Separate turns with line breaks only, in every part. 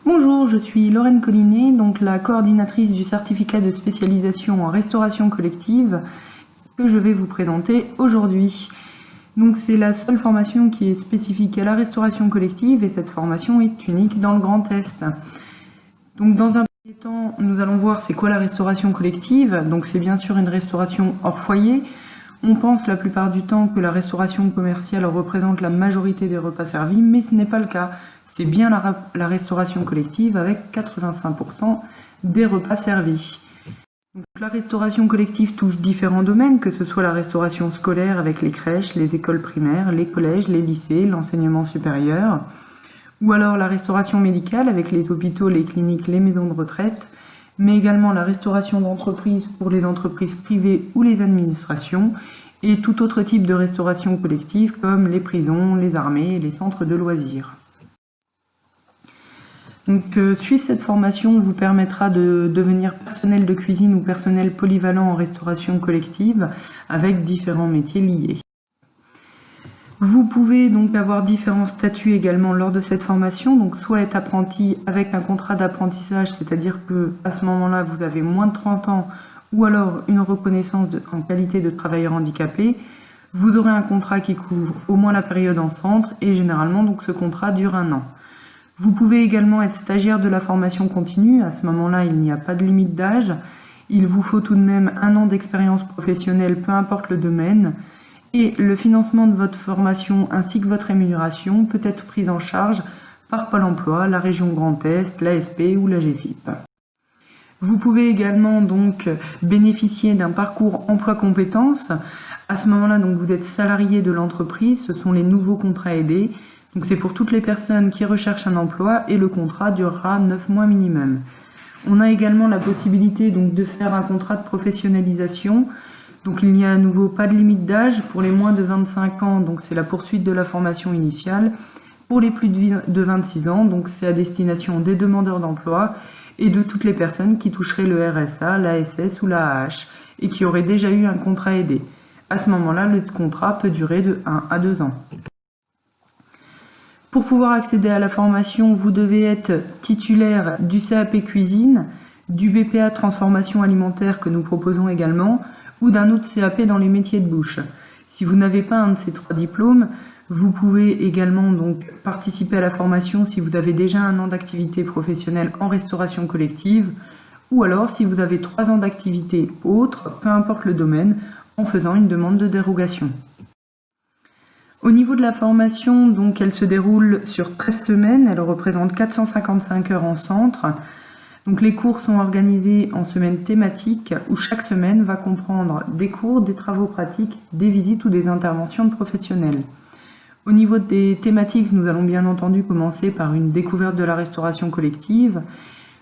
Bonjour, je suis Lorraine Collinet, donc la coordinatrice du certificat de spécialisation en restauration collective que je vais vous présenter aujourd'hui. Donc c'est la seule formation qui est spécifique à la restauration collective et cette formation est unique dans le Grand Est. Donc dans un premier temps, nous allons voir c'est quoi la restauration collective. Donc c'est bien sûr une restauration hors foyer. On pense la plupart du temps que la restauration commerciale représente la majorité des repas servis, mais ce n'est pas le cas. C'est bien la restauration collective avec 85% des repas servis. Donc, la restauration collective touche différents domaines, que ce soit la restauration scolaire avec les crèches, les écoles primaires, les collèges, les lycées, l'enseignement supérieur, ou alors la restauration médicale avec les hôpitaux, les cliniques, les maisons de retraite, mais également la restauration d'entreprise pour les entreprises privées ou les administrations, et tout autre type de restauration collective comme les prisons, les armées et les centres de loisirs. Donc, suivre cette formation vous permettra de devenir personnel de cuisine ou personnel polyvalent en restauration collective avec différents métiers liés. Vous pouvez donc avoir différents statuts également lors de cette formation, donc soit être apprenti avec un contrat d'apprentissage, c'est-à-dire que à ce moment-là vous avez moins de 30 ans, ou alors une reconnaissance en qualité de travailleur handicapé. Vous aurez un contrat qui couvre au moins la période en centre et généralement donc ce contrat dure 1 an. Vous pouvez également être stagiaire de la formation continue, à ce moment-là il n'y a pas de limite d'âge. Il vous faut tout de même 1 an d'expérience professionnelle, peu importe le domaine, et le financement de votre formation ainsi que votre rémunération peut être pris en charge par Pôle emploi, la région Grand Est, l'ASP ou la GFIP. Vous pouvez également donc bénéficier d'un parcours emploi-compétences. À ce moment-là, donc vous êtes salarié de l'entreprise, ce sont les nouveaux contrats aidés. Donc c'est pour toutes les personnes qui recherchent un emploi et le contrat durera 9 mois minimum. On a également la possibilité donc de faire un contrat de professionnalisation. Donc il n'y a à nouveau pas de limite d'âge pour les moins de 25 ans, donc c'est la poursuite de la formation initiale. Pour les plus de 26 ans, donc c'est à destination des demandeurs d'emploi et de toutes les personnes qui toucheraient le RSA, l'ASS ou l'AAH et qui auraient déjà eu un contrat aidé. À ce moment-là, le contrat peut durer de 1 à 2 ans. Pour pouvoir accéder à la formation, vous devez être titulaire du CAP cuisine, du BPA transformation alimentaire que nous proposons également, ou d'un autre CAP dans les métiers de bouche. Si vous n'avez pas un de ces 3 diplômes, vous pouvez également donc participer à la formation si vous avez déjà 1 an d'activité professionnelle en restauration collective, ou alors si vous avez 3 ans d'activité autre, peu importe le domaine, en faisant une demande de dérogation. Au niveau de la formation, donc, elle se déroule sur 13 semaines, elle représente 455 heures en centre. Donc, les cours sont organisés en semaines thématiques où chaque semaine va comprendre des cours, des travaux pratiques, des visites ou des interventions de professionnels. Au niveau des thématiques, nous allons bien entendu commencer par une découverte de la restauration collective,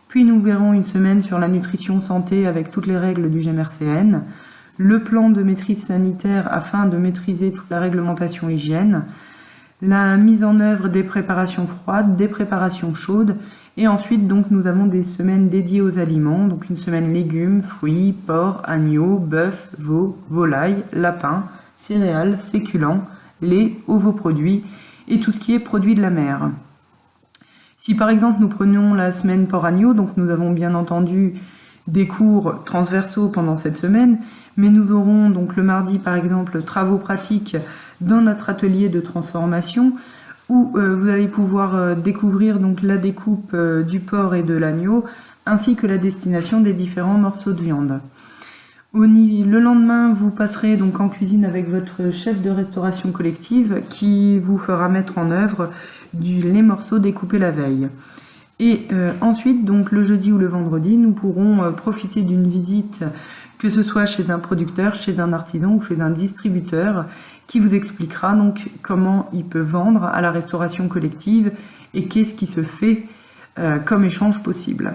puis nous verrons une semaine sur la nutrition santé avec toutes les règles du GMRCN, le plan de maîtrise sanitaire afin de maîtriser toute la réglementation hygiène, la mise en œuvre des préparations froides, des préparations chaudes, et ensuite donc nous avons des semaines dédiées aux aliments, donc une semaine légumes, fruits, porc, agneau, bœuf, veau, volaille, lapin, céréales, féculents, lait, ovoproduits et tout ce qui est produit de la mer. Si par exemple nous prenions la semaine porc-agneau, donc nous avons bien entendu des cours transversaux pendant cette semaine, mais nous aurons donc le mardi par exemple travaux pratiques dans notre atelier de transformation où vous allez pouvoir découvrir donc la découpe du porc et de l'agneau ainsi que la destination des différents morceaux de viande. Le lendemain, vous passerez donc en cuisine avec votre chef de restauration collective qui vous fera mettre en œuvre les morceaux découpés la veille. Et ensuite, donc le jeudi ou le vendredi, nous pourrons profiter d'une visite, que ce soit chez un producteur, chez un artisan ou chez un distributeur, qui vous expliquera donc comment il peut vendre à la restauration collective et qu'est-ce qui se fait comme échange possible.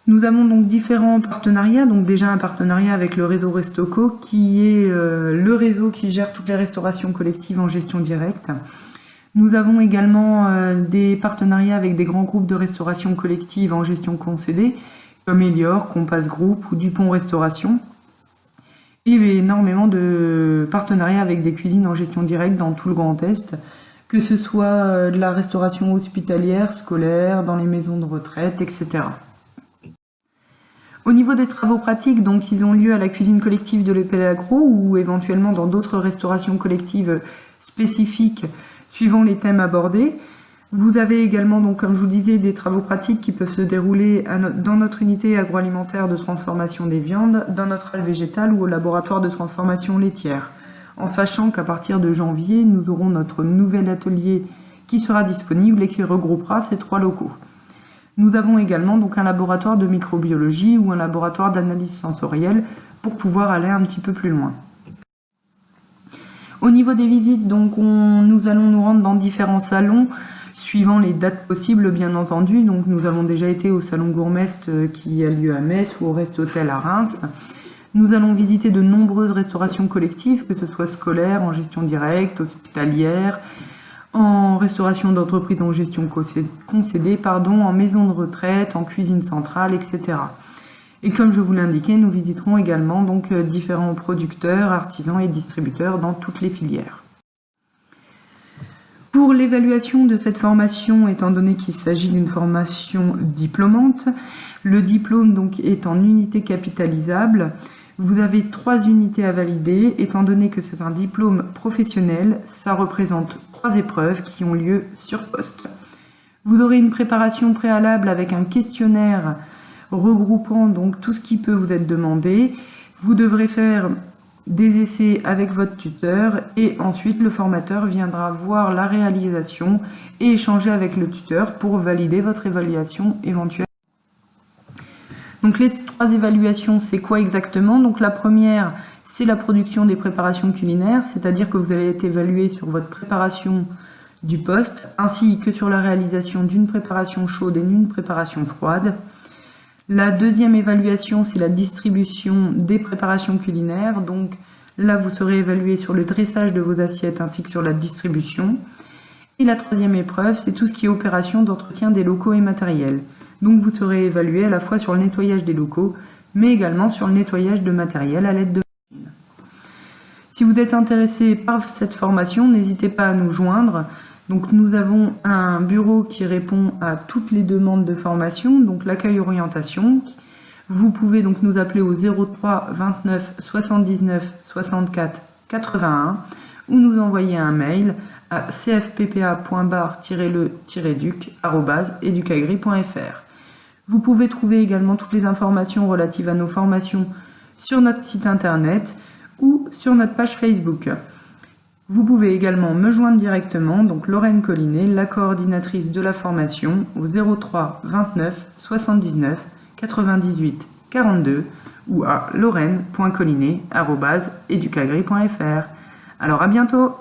Nous avons donc différents partenariats, donc déjà un partenariat avec le réseau Restoco qui est le réseau qui gère toutes les restaurations collectives en gestion directe. Nous avons également des partenariats avec des grands groupes de restauration collective en gestion concédée, comme Elior, Compass Group ou Dupont Restauration. Et énormément de partenariats avec des cuisines en gestion directe dans tout le Grand Est, que ce soit de la restauration hospitalière, scolaire, dans les maisons de retraite, etc. Au niveau des travaux pratiques, donc ils ont lieu à la cuisine collective de l'EPL Agro ou éventuellement dans d'autres restaurations collectives spécifiques suivant les thèmes abordés. Vous avez également, donc, comme je vous disais, des travaux pratiques qui peuvent se dérouler dans notre unité agroalimentaire de transformation des viandes, dans notre aile végétale ou au laboratoire de transformation laitière. En sachant qu'à partir de janvier, nous aurons notre nouvel atelier qui sera disponible et qui regroupera ces 3 locaux. Nous avons également donc un laboratoire de microbiologie ou un laboratoire d'analyse sensorielle pour pouvoir aller un petit peu plus loin. Au niveau des visites, donc nous allons nous rendre dans différents salons suivant les dates possibles, bien entendu. Donc nous avons déjà été au salon Gourmest qui a lieu à Metz ou au Rest-Hôtel à Reims. Nous allons visiter de nombreuses restaurations collectives, que ce soit scolaires, en gestion directe, hospitalière, en restauration d'entreprise en gestion concédée, en maison de retraite, en cuisine centrale, etc. Et comme je vous l'indiquais, nous visiterons également donc différents producteurs, artisans et distributeurs dans toutes les filières. Pour l'évaluation de cette formation, étant donné qu'il s'agit d'une formation diplômante, le diplôme donc est en unité capitalisable. Vous avez 3 unités à valider, étant donné que c'est un diplôme professionnel, ça représente 3 épreuves qui ont lieu sur poste. Vous aurez une préparation préalable avec un questionnaire regroupant donc tout ce qui peut vous être demandé. Vous devrez faire des essais avec votre tuteur et ensuite le formateur viendra voir la réalisation et échanger avec le tuteur pour valider votre évaluation éventuelle. Donc les 3 évaluations, c'est quoi exactement? Donc la première, c'est la production des préparations culinaires, c'est-à-dire que vous allez être évalué sur votre préparation du poste, ainsi que sur la réalisation d'une préparation chaude et d'une préparation froide. La deuxième évaluation, c'est la distribution des préparations culinaires. Donc là, vous serez évalué sur le dressage de vos assiettes ainsi que sur la distribution. Et la troisième épreuve, c'est tout ce qui est opération d'entretien des locaux et matériels. Donc vous serez évalué à la fois sur le nettoyage des locaux, mais également sur le nettoyage de matériel à l'aide de machines. Si vous êtes intéressé par cette formation, n'hésitez pas à nous joindre. Donc nous avons un bureau qui répond à toutes les demandes de formation, donc l'accueil orientation. Vous pouvez donc nous appeler au 03 29 79 64 81 ou nous envoyer un mail à cfppa.bar-le-duc@educagri.fr. Vous pouvez trouver également toutes les informations relatives à nos formations sur notre site internet ou sur notre page Facebook. Vous pouvez également me joindre directement, donc Lorraine Collinet, la coordinatrice de la formation, au 03 29 79 98 42 ou à lorraine.collinet@educagri.fr. Alors à bientôt!